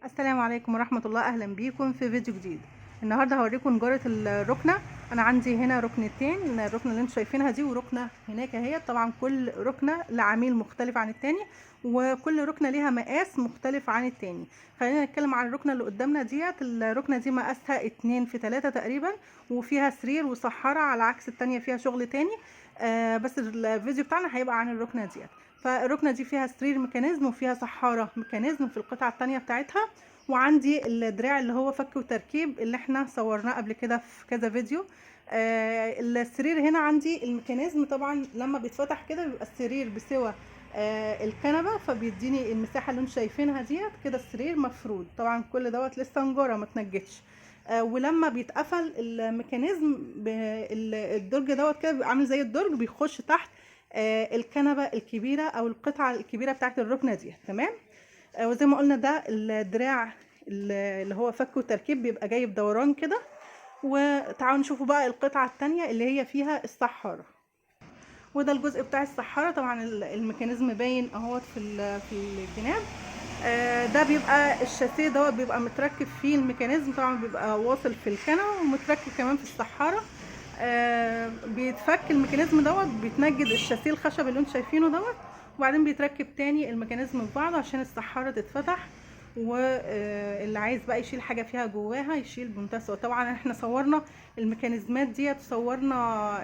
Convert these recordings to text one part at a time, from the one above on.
السلام عليكم ورحمة الله. أهلا بيكم في فيديو جديد. النهاردة هوريكم نجارة الركنة. أنا عندي هنا ركنتين، الركنة اللي انتوا شايفينها دي وركنة هناك اهي. طبعا كل ركنة لعميل مختلف عن التاني، وكل ركنة ليها مقاس مختلف عن التاني. خلينا نتكلم عن الركنة اللي قدامنا ديت. الركنة دي مقاسها 2 في 3 تقريبا، وفيها سرير وصحارة، على عكس التانية فيها شغل تاني. بس الفيديو بتاعنا هيبقى عن الركنة ديت. فالركنة دي فيها سرير ميكانيزم وفيها صحارة ميكانيزم في القطعة التانية بتاعتها. وعندي الدراع اللي هو فك وتركيب اللي احنا صورناه قبل كده في كذا فيديو. السرير هنا عندي الميكانيزم، طبعا لما بيتفتح كده بيبقى السرير بسوى الكنبه، فبيديني المساحه اللي انتم شايفينها ديت كده. السرير مفرود طبعا، كل دوت لسه نجاره ما اتنجتش. ولما بيتقفل الميكانيزم الدرج دوت كده بيبقى عامل زي الدرج، بيخش تحت الكنبه الكبيره او القطعه الكبيره بتاعت الركنه دي. تمام. وزي ما قلنا ده الدراع اللي هو فك وتركيب، بيبقى جاي بدوران كده. وتعالوا نشوفوا بقى القطعة التانية اللي هي فيها السحارة. وده الجزء بتاع السحارة. طبعا الميكانيزم باين اهوت في الجناب. ده بيبقى الشاسيه دوت بيبقى متركب فيه الميكانيزم، طبعا بيبقى واصل في الكنبة ومتركب كمان في السحارة. بيتفك الميكانيزم دوت، بيتنجد الشاسيه الخشب اللي انتوا شايفينه دوت، وبعدين بيتركب تاني الميكانيزم في بعضه عشان السحارة تتفتح. واللي عايز بقى يشيل حاجة فيها جواها يشيل بمنتهى السهولة. طبعا احنا صورنا الميكانيزمات ديت، صورنا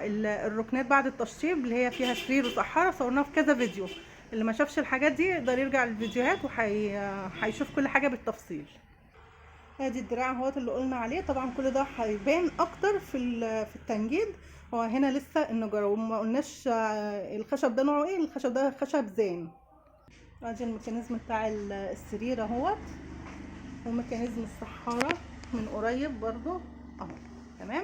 الركنات بعد التشطيب اللي هي فيها سرير وسحارة، صورناها في كذا فيديو. اللي ما شافش الحاجات دي يقدر يرجع للفيديوهات وهيشوف كل حاجة بالتفصيل. ادي الدراع اهوت اللي قلنا عليه. طبعا كل ده هيبان اكتر في التنجيد. هو هنا لسه النجارة وما قلناش الخشب ده نوعه ايه. الخشب ده خشب زان. ادي الميكانيزم بتاع السرير اهوت، وميكانيزم السحارة من قريب برضو اهو. تمام.